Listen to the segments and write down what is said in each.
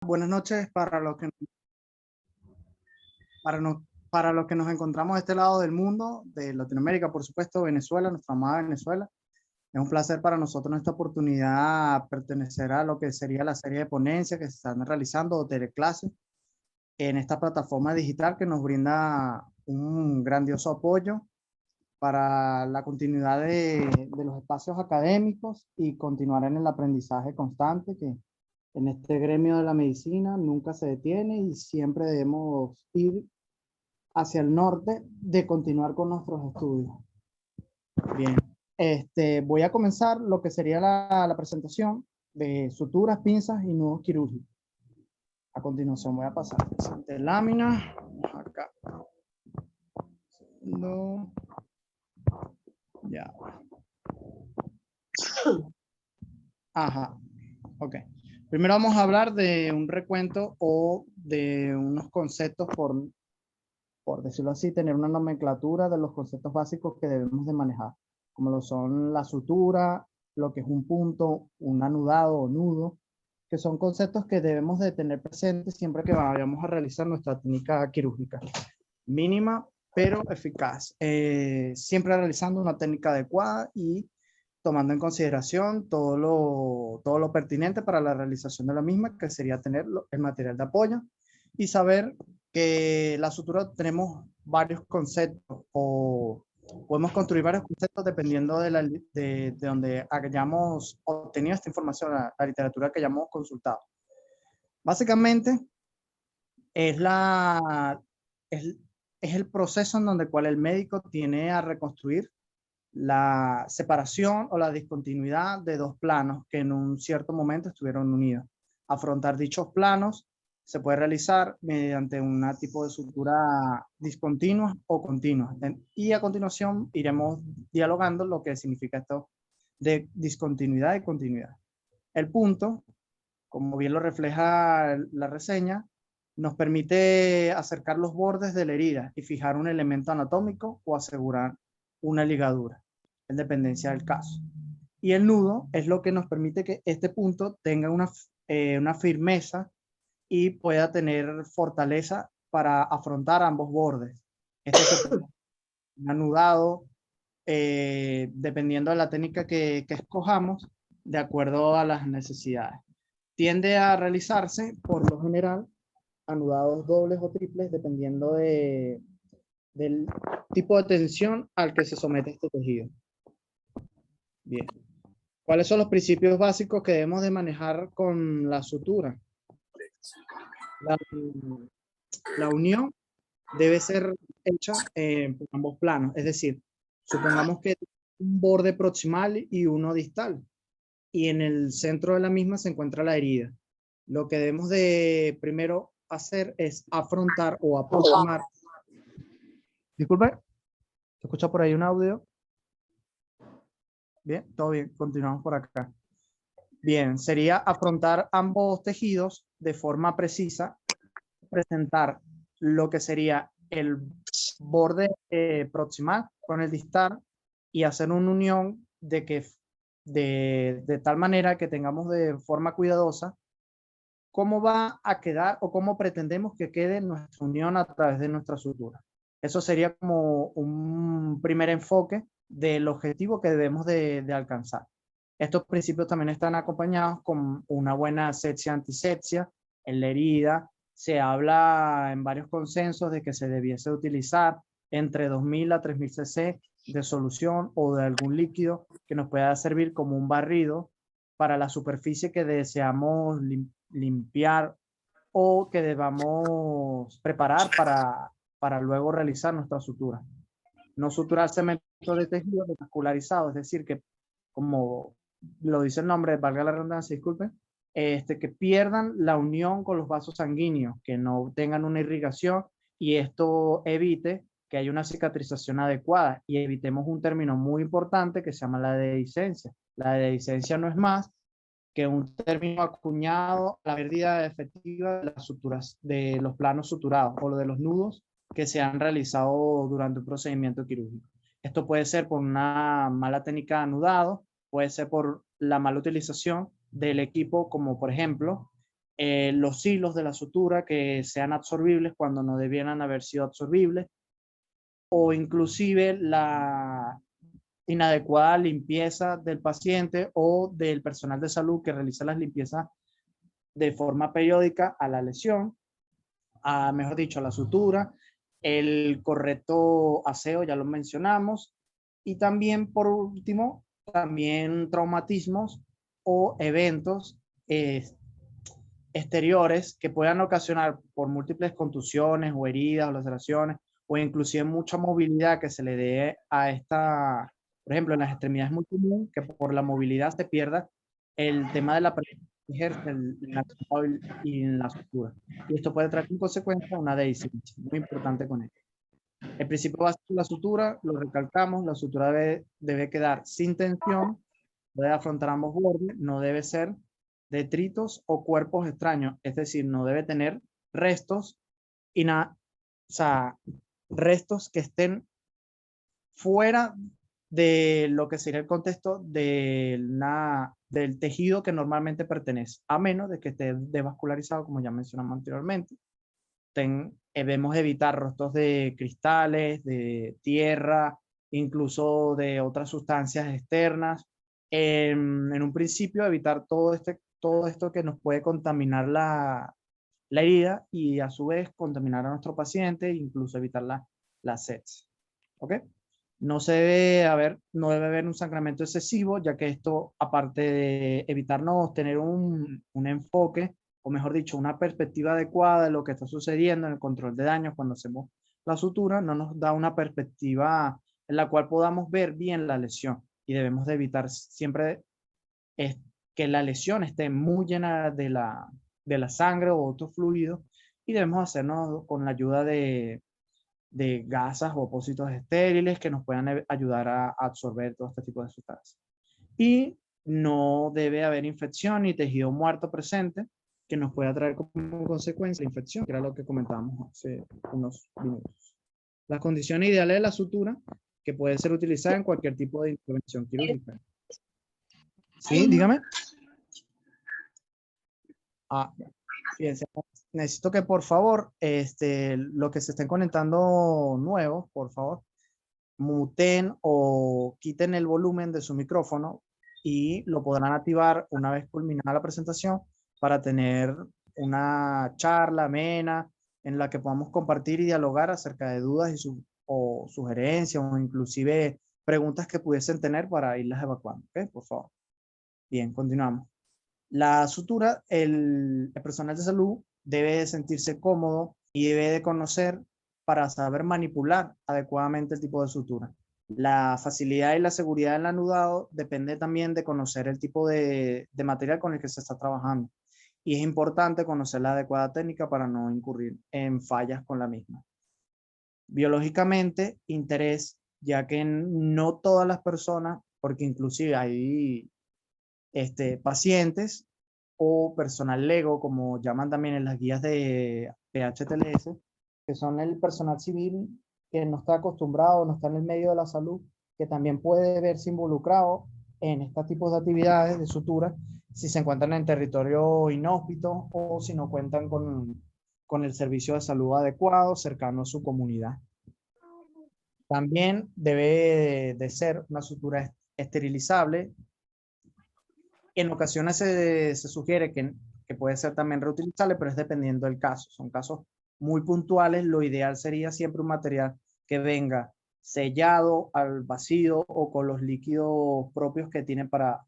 Buenas noches para los que nos encontramos de este lado del mundo, de Latinoamérica, por supuesto, Venezuela, nuestra amada Venezuela. Es un placer para nosotros en esta oportunidad pertenecer a lo que sería la serie de ponencias que se están realizando o teleclases en esta plataforma digital que nos brinda un grandioso apoyo para la continuidad de los espacios académicos y continuar en el aprendizaje constante que en este gremio de la medicina nunca se detiene y siempre debemos ir hacia el norte de continuar con nuestros estudios. Bien, voy a comenzar lo que sería la presentación de suturas, pinzas y nudos quirúrgicos. A continuación voy a pasar a la siguiente lámina. Acá. No. Ya. Ajá. Ok. Primero vamos a hablar de un recuento o de unos conceptos por decirlo así, tener una nomenclatura de los conceptos básicos que debemos de manejar, como lo son la sutura, lo que es un punto, un anudado o nudo, que son conceptos que debemos de tener presentes siempre que vayamos a realizar nuestra técnica quirúrgica. Mínima, pero eficaz. Siempre realizando una técnica adecuada y tomando en consideración todo lo pertinente para la realización de la misma, que sería tener el material de apoyo y saber que la sutura tenemos varios conceptos o podemos construir varios conceptos dependiendo de donde hayamos obtenido esta información, la literatura que hayamos consultado. Básicamente es, es, es el proceso en donde cual el médico tiene a reconstruir la separación o la discontinuidad de dos planos que en un cierto momento estuvieron unidos. Afrontar dichos planos se puede realizar mediante un tipo de sutura discontinua o continua. Y a continuación iremos dialogando lo que significa esto de discontinuidad y continuidad. El punto, como bien lo refleja la reseña, nos permite acercar los bordes de la herida y fijar un elemento anatómico o asegurar una ligadura, en dependencia del caso. Y el nudo es lo que nos permite que este punto tenga una firmeza y pueda tener fortaleza para afrontar ambos bordes. Este se puede anudado, dependiendo de la técnica que escojamos, de acuerdo a las necesidades. Tiende a realizarse, por lo general, anudados dobles o triples, dependiendo del tipo de tensión al que se somete este tejido. Bien. ¿Cuáles son los principios básicos que debemos de manejar con la sutura? La unión debe ser hecha por ambos planos, es decir, supongamos que un borde proximal y uno distal, y en el centro de la misma se encuentra la herida. Lo que debemos de primero hacer es afrontar o aproximar. Disculpe, ¿se escucha por ahí un audio? Bien, todo bien, continuamos por acá. Bien, sería afrontar ambos tejidos de forma precisa, presentar lo que sería el borde proximal con el distal y hacer una unión de tal manera que tengamos de forma cuidadosa cómo va a quedar o cómo pretendemos que quede nuestra unión a través de nuestra sutura. Eso sería como un primer enfoque del objetivo que debemos de alcanzar. Estos principios también están acompañados con una buena asepsia-antisepsia en la herida. Se habla en varios consensos de que se debiese utilizar entre 2000 a 3000 cc de solución o de algún líquido que nos pueda servir como un barrido para la superficie que deseamos limpiar o que debamos preparar para luego realizar nuestra sutura. No suturar cemento de tejido vascularizado, es decir, que como lo dice el nombre, valga la redundancia, disculpen, que pierdan la unión con los vasos sanguíneos, que no tengan una irrigación y esto evite que haya una cicatrización adecuada y evitemos un término muy importante que se llama la dehiscencia. La dehiscencia no es más que un término acuñado a la pérdida efectiva de las suturas, de los planos suturados o de los nudos que se han realizado durante un procedimiento quirúrgico. Esto puede ser por una mala técnica de anudado, puede ser por la mala utilización del equipo, como por ejemplo los hilos de la sutura que sean absorbibles cuando no debieran haber sido absorbibles, o inclusive la inadecuada limpieza del paciente o del personal de salud que realiza las limpiezas de forma periódica a la lesión, mejor dicho, a la sutura, el correcto aseo, ya lo mencionamos, y también, por último, también traumatismos o eventos exteriores que puedan ocasionar por múltiples contusiones o heridas o laceraciones, o inclusive mucha movilidad que se le dé a esta, por ejemplo, en las extremidades muy común que por la movilidad se pierda el tema de la presión que ejerce y en la sutura. Y esto puede traer en consecuencia una dehiscencia, muy importante con esto. El principio básico de la sutura, lo recalcamos, la sutura debe quedar sin tensión, debe afrontar ambos bordes, no debe ser detritos o cuerpos extraños, es decir, no debe tener restos, o sea, restos que estén fuera de lo que sería el contexto del tejido que normalmente pertenece, a menos de que esté devascularizado, como ya mencionamos anteriormente. Debemos evitar rostros de cristales, de tierra, incluso de otras sustancias externas. En un principio, evitar todo esto que nos puede contaminar la herida y a su vez contaminar a nuestro paciente e incluso evitar la sepsis. ¿Ok? No debe haber un sangramiento excesivo, ya que esto, aparte de evitarnos tener un enfoque, o mejor dicho, una perspectiva adecuada de lo que está sucediendo en el control de daños cuando hacemos la sutura, no nos da una perspectiva en la cual podamos ver bien la lesión. Y debemos de evitar siempre que la lesión esté muy llena de la sangre o otro fluido, y debemos hacernos con la ayuda de gasas o opósitos estériles que nos puedan ayudar a absorber todo este tipo de sustancias. Y no debe haber infección ni tejido muerto presente que nos pueda traer como consecuencia la infección, que era lo que comentábamos hace unos minutos. Las condiciones ideales de la sutura, que puede ser utilizada en cualquier tipo de intervención quirúrgica. Sí, dígame. Fíjense, necesito que por favor, lo que se estén conectando nuevos, por favor, muten o quiten el volumen de su micrófono y lo podrán activar una vez culminada la presentación para tener una charla amena en la que podamos compartir y dialogar acerca de dudas o sugerencias o inclusive preguntas que pudiesen tener para irlas evacuando. ¿Ok? Por favor. Bien, continuamos. La sutura, el personal de salud debe de sentirse cómodo y debe de conocer para saber manipular adecuadamente el tipo de sutura. La facilidad y la seguridad del anudado depende también de conocer el tipo de material con el que se está trabajando. Y es importante conocer la adecuada técnica para no incurrir en fallas con la misma. Biológicamente, interés, ya que no todas las personas, porque inclusive hay pacientes o personal lego, como llaman también en las guías de PHTLS, que son el personal civil que no está acostumbrado, no está en el medio de la salud, que también puede verse involucrado en estos tipos de actividades de sutura si se encuentran en territorio inhóspito o si no cuentan con el servicio de salud adecuado cercano a su comunidad. También debe de ser una sutura esterilizable. En ocasiones se sugiere que puede ser también reutilizable, pero es dependiendo del caso. Son casos muy puntuales. Lo ideal sería siempre un material que venga sellado al vacío o con los líquidos propios que tiene para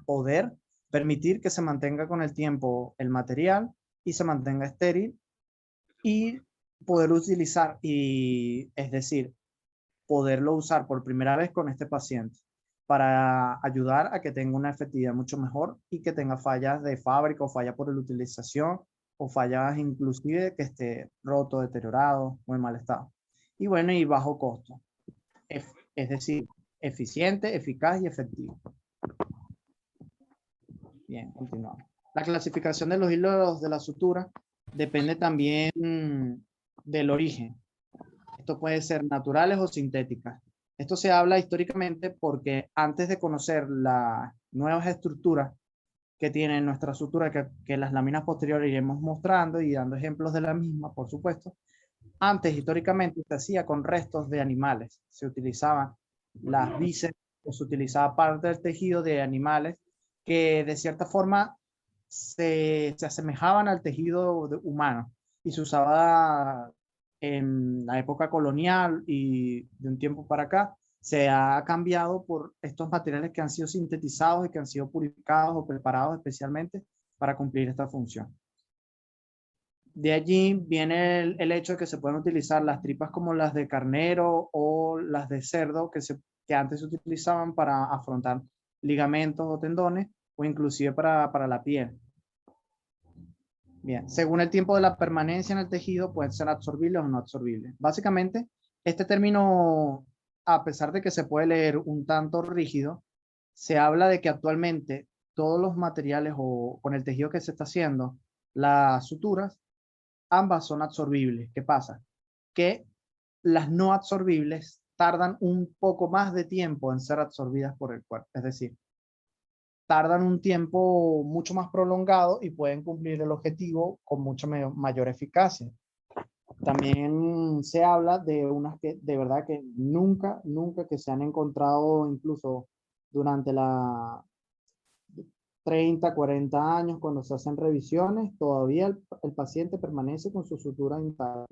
poder permitir que se mantenga con el tiempo el material y se mantenga estéril y poder utilizar, es decir, poderlo usar por primera vez con este paciente para ayudar a que tenga una efectividad mucho mejor y que tenga fallas de fábrica o fallas por la utilización o fallas inclusive que esté roto, deteriorado o en mal estado. Y bueno, y bajo costo. Es decir, eficiente, eficaz y efectivo. Bien, continuamos. La clasificación de los hilos de la sutura depende también del origen. Esto puede ser naturales o sintéticas. Esto se habla históricamente porque antes de conocer las nuevas estructuras que tiene nuestra sutura, que las láminas posteriores iremos mostrando y dando ejemplos de la misma, por supuesto. Antes, históricamente, se hacía con restos de animales. Se utilizaban las vísceras o se utilizaba parte del tejido de animales que de cierta forma se asemejaban al tejido humano y se usaba en la época colonial y de un tiempo para acá se ha cambiado por estos materiales que han sido sintetizados y que han sido purificados o preparados especialmente para cumplir esta función. De allí viene el hecho de que se pueden utilizar las tripas como las de carnero o las de cerdo que antes se utilizaban para afrontar ligamentos o tendones o inclusive para la piel. Bien, según el tiempo de la permanencia en el tejido pueden ser absorbibles o no absorbibles. Básicamente, este término, a pesar de que se puede leer un tanto rígido, se habla de que actualmente todos los materiales o con el tejido que se está haciendo, las suturas, ambas son absorbibles. ¿Qué pasa? Que las no absorbibles tardan un poco más de tiempo en ser absorbidas por el cuerpo. Es decir, tardan un tiempo mucho más prolongado y pueden cumplir el objetivo con mucha mayor eficacia. También se habla de unas que de verdad que nunca que se han encontrado incluso durante la 30, 40 años, cuando se hacen revisiones, todavía el paciente permanece con su sutura intacta.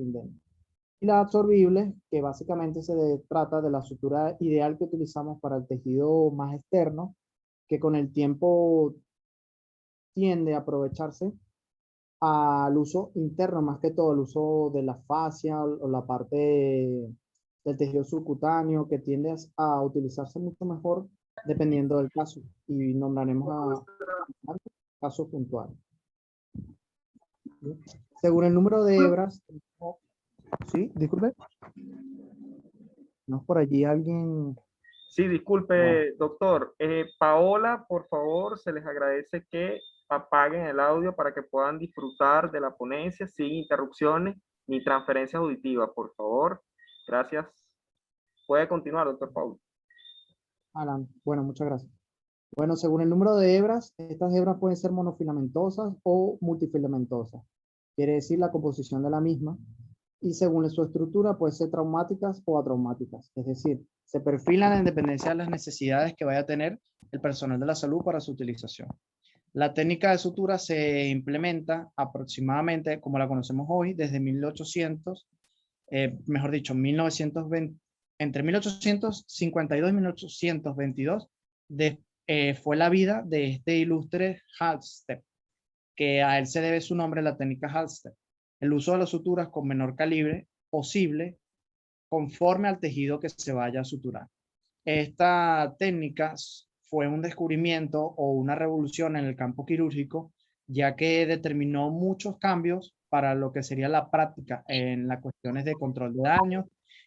Y la absorbible, que básicamente trata de la sutura ideal que utilizamos para el tejido más externo, que con el tiempo tiende a aprovecharse al uso interno, más que todo el uso de la fascia o la parte del tejido subcutáneo, que tiende a utilizarse mucho mejor dependiendo del caso. Y nombraremos a casos puntuales. Según el número de hebras, ¿sí? Disculpe. ¿No es por allí alguien? Sí, disculpe, doctor. Paola, por favor, se les agradece que apaguen el audio para que puedan disfrutar de la ponencia sin interrupciones ni transferencias auditivas, por favor. Gracias. Puede continuar, doctor Paul. Alan, bueno, muchas gracias. Bueno, según el número de hebras, estas hebras pueden ser monofilamentosas o multifilamentosas. Quiere decir la composición de la misma. Y según su estructura, pueden ser traumáticas o atraumáticas. Es decir, se perfilan en dependencia de las necesidades que vaya a tener el personal de la salud para su utilización. La técnica de sutura se implementa aproximadamente, como la conocemos hoy, desde 1800, mejor dicho, 1920, entre 1852 y 1822, fue la vida de este ilustre Halsted, que a él se debe su nombre, la técnica Halsted. El uso de las suturas con menor calibre posible conforme al tejido que se vaya a suturar. Esta técnica fue un descubrimiento o una revolución en el campo quirúrgico, ya que determinó muchos cambios para lo que sería la práctica en las cuestiones de control de daños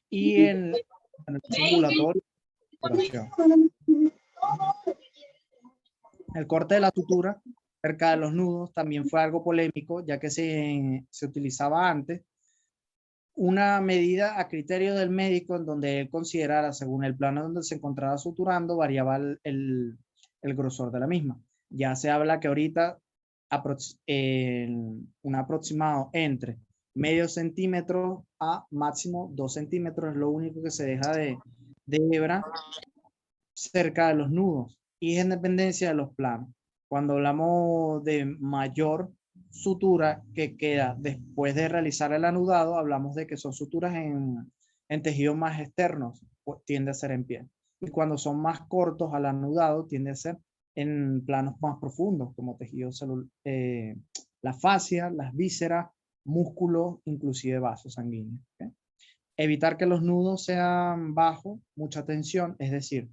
y en el ambulatorio. El corte de la sutura cerca de los nudos también fue algo polémico, ya que se utilizaba antes una medida a criterio del médico en donde él considerara, según el plano donde se encontraba suturando, variaba el grosor de la misma. Ya se habla que ahorita un aproximado entre medio centímetro a máximo 2 centímetros es lo único que se deja de hebra cerca de los nudos y es en dependencia de los planos. Cuando hablamos de mayor sutura que queda después de realizar el anudado, hablamos de que son suturas en tejidos más externos, pues tiende a ser en piel. Y cuando son más cortos al anudado, tiende a ser en planos más profundos, como tejidos la fascia, las vísceras, músculos, inclusive vasos sanguíneos. ¿Okay? Evitar que los nudos sean bajos, mucha tensión, es decir,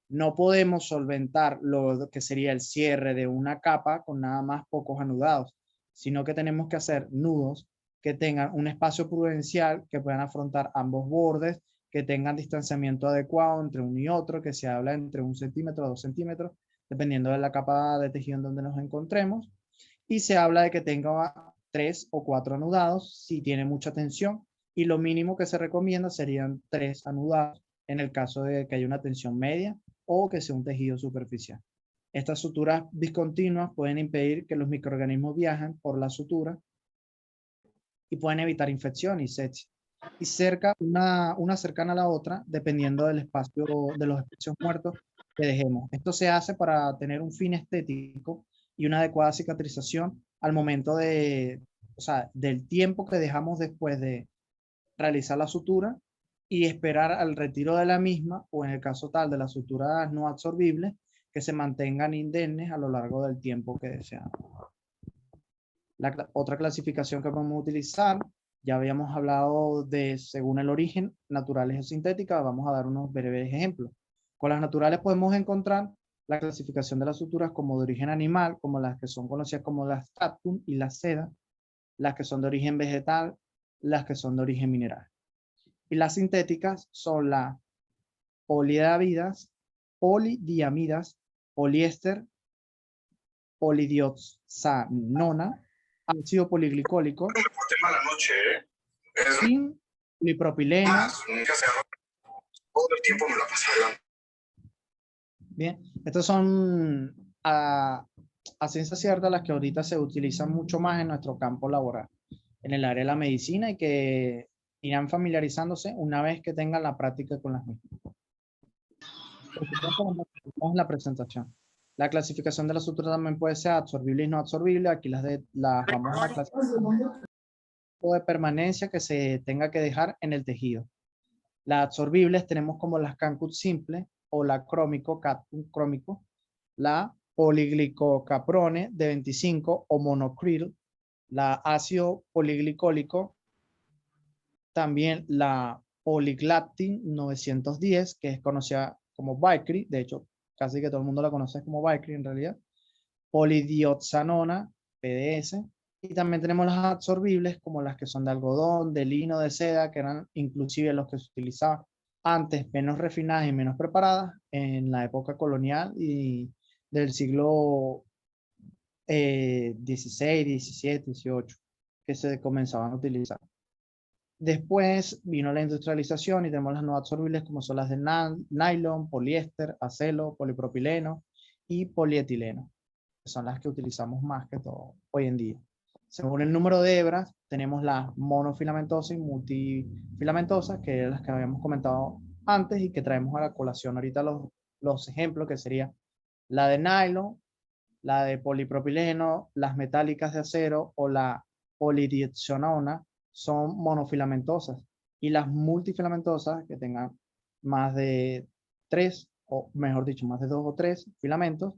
no podemos solventar lo que sería el cierre de una capa con nada más pocos anudados, sino que tenemos que hacer nudos que tengan un espacio prudencial, que puedan afrontar ambos bordes, que tengan distanciamiento adecuado entre uno y otro, que se habla entre 1 centímetro a 2 centímetros, dependiendo de la capa de tejido en donde nos encontremos, y se habla de que tenga 3 o 4 anudados si tiene mucha tensión, y lo mínimo que se recomienda serían 3 anudados en el caso de que haya una tensión media o que sea un tejido superficial. Estas suturas discontinuas pueden impedir que los microorganismos viajen por la sutura y pueden evitar infección y sepsis. Y una cercana a la otra, dependiendo del espacio, de los espacios muertos que dejemos. Esto se hace para tener un fin estético y una adecuada cicatrización al momento o sea, del tiempo que dejamos después de realizar la sutura y esperar al retiro de la misma, o en el caso tal de las suturas no absorbibles, que se mantengan indemnes a lo largo del tiempo que deseamos. Otra clasificación que podemos utilizar, ya habíamos hablado de según el origen, naturales o sintéticas. Vamos a dar unos breves ejemplos. Con las naturales podemos encontrar la clasificación de las suturas como de origen animal, como las que son conocidas como las cactus y las seda, las que son de origen vegetal, las que son de origen mineral. Y las sintéticas son las polidiamidas, poliéster, polidioxanona, ácido poliglicólico, Mala noche, ¿eh? zinc, polipropileno. Todo el tiempo me la pasaron. Bien, estas son a ciencia cierta las que ahorita se utilizan mucho más en nuestro campo laboral, en el área de la medicina, y que irán familiarizándose una vez que tengan la práctica con las mismas. Vamos a la presentación. La clasificación de la sutura también puede ser absorbible y no absorbible. Aquí las vamos a clasificar de permanencia que se tenga que dejar en el tejido. Las absorbibles tenemos como las cancut simple o la crómico, crómico, la poliglicocaprone de 25 o monocril, la ácido poliglicólico, también la poliglactin 910, que es conocida como Vicry, de hecho casi que todo el mundo la conoce como Vicry en realidad, polidioxanona, PDS, y también tenemos las absorbibles como las que son de algodón, de lino, de seda, que eran inclusive los que se utilizaban antes, menos refinadas y menos preparadas en la época colonial y del siglo XVI, XVII, XVIII, que se comenzaban a utilizar. Después vino la industrialización y tenemos las no absorbibles como son las de nylon, poliéster, acelo, polipropileno y polietileno, que son las que utilizamos más que todo hoy en día. Según el número de hebras, tenemos las monofilamentosas y multifilamentosas, que es las que habíamos comentado antes y que traemos a la colación ahorita los ejemplos, que sería la de nylon, la de polipropileno, las metálicas de acero o la polidioxanona son monofilamentosas, y las multifilamentosas que tengan más de 3, o mejor dicho, más de 2 o 3 filamentos,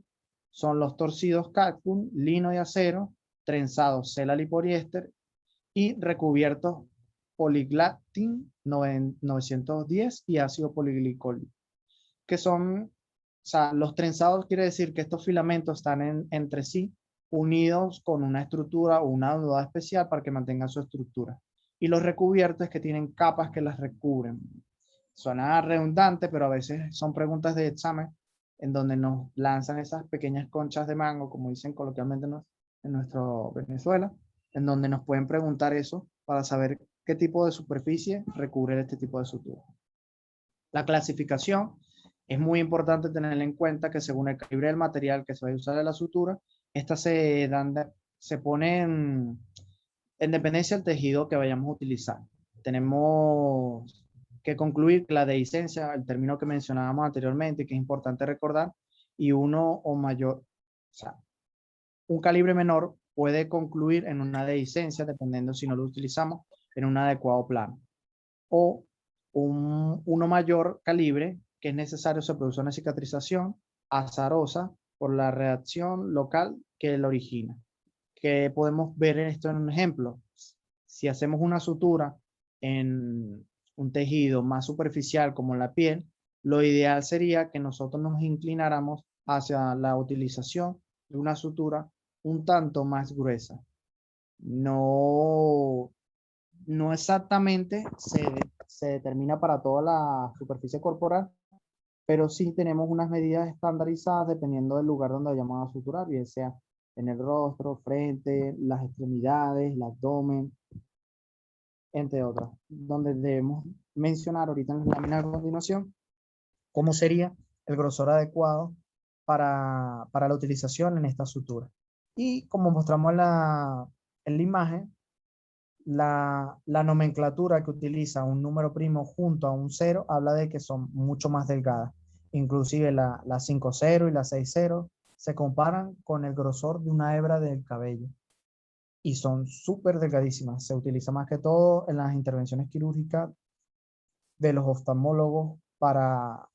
son los torcidos cactus, lino y acero, trenzados celal y poliéster y recubiertos poliglactin 910 y ácido poliglicólico, que son, o sea, los trenzados quiere decir que estos filamentos están entre sí unidos con una estructura o una unidad especial para que mantengan su estructura. Y los recubiertos que tienen capas que las recubren. Suena redundante, pero a veces son preguntas de examen en donde nos lanzan esas pequeñas conchas de mango, como dicen coloquialmente en nuestro Venezuela, en donde nos pueden preguntar eso para saber qué tipo de superficie recubre este tipo de sutura. La clasificación es muy importante tener en cuenta que según el calibre del material que se va a usar en la sutura, estas se ponen en dependencia del tejido que vayamos a utilizar. Tenemos que concluir que la dehiscencia, el término que mencionábamos anteriormente, que es importante recordar, y uno o mayor, o sea, un calibre menor puede concluir en una dehiscencia, dependiendo si no lo utilizamos en un adecuado plano. O uno mayor calibre, que es necesario, se produce una cicatrización azarosa por la reacción local que lo origina. Que podemos ver esto en un ejemplo. Si hacemos una sutura en un tejido más superficial como la piel, lo ideal sería que nosotros nos inclináramos hacia la utilización de una sutura un tanto más gruesa. No exactamente se determina para toda la superficie corporal, pero sí tenemos unas medidas estandarizadas dependiendo del lugar donde vayamos a suturar, bien sea en el rostro, frente, las extremidades, el abdomen, entre otras, donde debemos mencionar ahorita en la lámina a continuación cómo sería el grosor adecuado para la utilización en esta sutura. Y como mostramos en la imagen, la nomenclatura que utiliza un número primo junto a un 0 habla de que son mucho más delgadas. Inclusive la 5-0 y la 6-0 se comparan con el grosor de una hebra del cabello y son súper delgadísimas. Se utiliza más que todo en las intervenciones quirúrgicas de los oftalmólogos para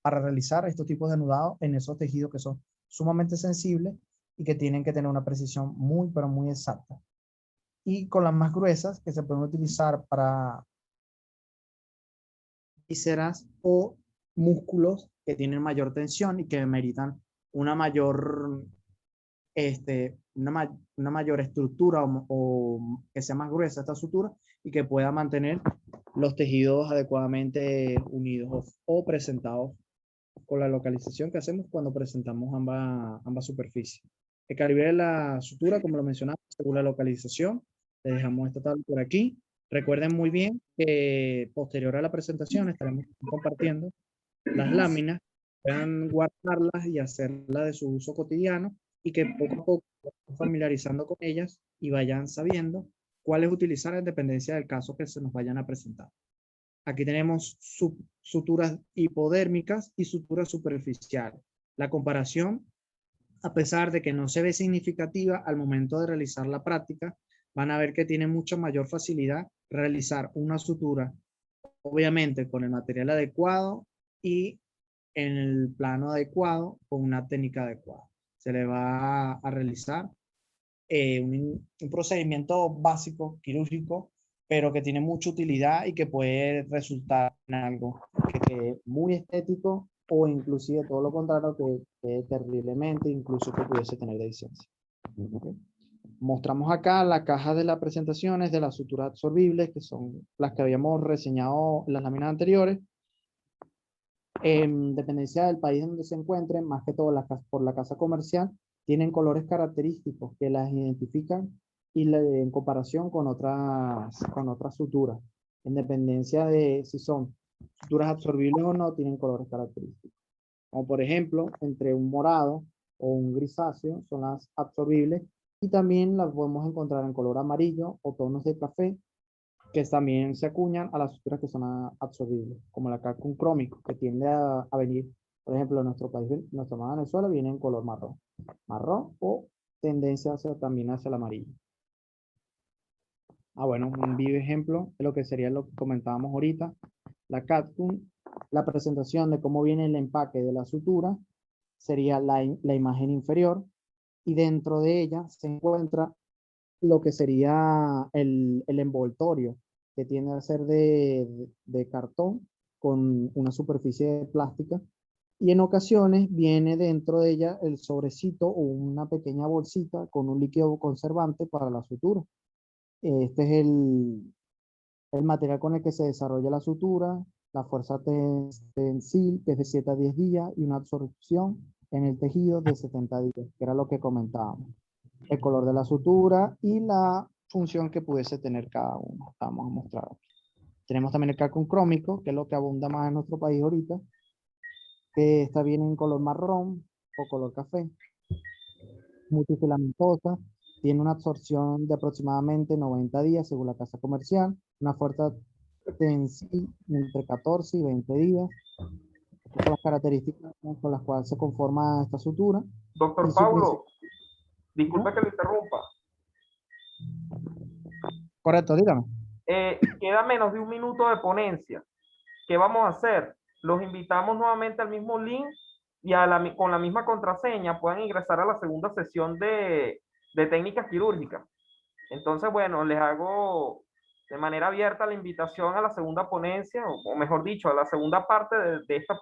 realizar estos tipos de anudado en esos tejidos que son sumamente sensibles y que tienen que tener una precisión muy, pero muy exacta. Y con las más gruesas que se pueden utilizar para vísceras o músculos que tienen mayor tensión y que meritan una mayor, una mayor estructura o que sea más gruesa esta sutura y que pueda mantener los tejidos adecuadamente unidos o presentados con la localización que hacemos cuando presentamos ambas superficies. El calibre de la sutura, como lo mencionamos, según la localización, le dejamos esta tabla por aquí. Recuerden muy bien que posterior a la presentación estaremos compartiendo las láminas, puedan guardarlas y hacerlas de su uso cotidiano y que poco a poco vayan familiarizando con ellas y vayan sabiendo cuáles utilizar en dependencia del caso que se nos vayan a presentar. Aquí tenemos suturas hipodérmicas y suturas superficiales. La comparación, a pesar de que no se ve significativa al momento de realizar la práctica, van a ver que tiene mucha mayor facilidad realizar una sutura, obviamente con el material adecuado y en el plano adecuado, con una técnica adecuada. Se le va a realizar un procedimiento básico, quirúrgico, pero que tiene mucha utilidad y que puede resultar en algo que es muy estético o inclusive todo lo contrario, que terriblemente, incluso que pudiese tener deficiencia. ¿Okay? Mostramos acá la caja de las presentaciones de las suturas absorbibles, que son las que habíamos reseñado en las láminas anteriores. En dependencia del país donde se encuentren, más que todo por la casa comercial, tienen colores característicos que las identifican y en comparación con otras suturas. En dependencia de si son suturas absorbibles o no, tienen colores característicos. Como por ejemplo, entre un morado o un grisáceo son las absorbibles y también las podemos encontrar en color amarillo o tonos de café que también se acuñan a las suturas que son absorbibles, como la calcum crómico, que tiende a venir, por ejemplo, en nuestro país, nuestra amada Venezuela, viene en color marrón. Marrón o tendencia también hacia el amarillo. Bueno, un vivo ejemplo de lo que sería lo que comentábamos ahorita. La calcum, la presentación de cómo viene el empaque de la sutura, sería la imagen inferior, y dentro de ella se encuentra lo que sería el envoltorio, que tiende a ser de cartón con una superficie plástica, y en ocasiones viene dentro de ella el sobrecito o una pequeña bolsita con un líquido conservante para la sutura. Este es el material con el que se desarrolla la sutura, la fuerza tensil, que es de 7 a 10 días, y una absorción en el tejido de 70 días, que era lo que comentábamos. El color de la sutura y la función que pudiese tener cada uno. Vamos a mostrar aquí. Tenemos también el calcum crómico, que es lo que abunda más en nuestro país ahorita, que está bien en color marrón o color café. Multifilamentosa, tiene una absorción de aproximadamente 90 días según la casa comercial, una fuerza tensil entre 14 y 20 días. Estas son las características con las cuales se conforma esta sutura. Doctor Paulo, disculpe que lo interrumpa. Correcto, dígame. Queda menos de un minuto de ponencia. ¿Qué vamos a hacer? Los invitamos nuevamente al mismo link y con la misma contraseña puedan ingresar a la segunda sesión de técnicas quirúrgicas. Entonces, bueno, les hago de manera abierta la invitación a la segunda ponencia, o mejor dicho, a la segunda parte de esta ponencia.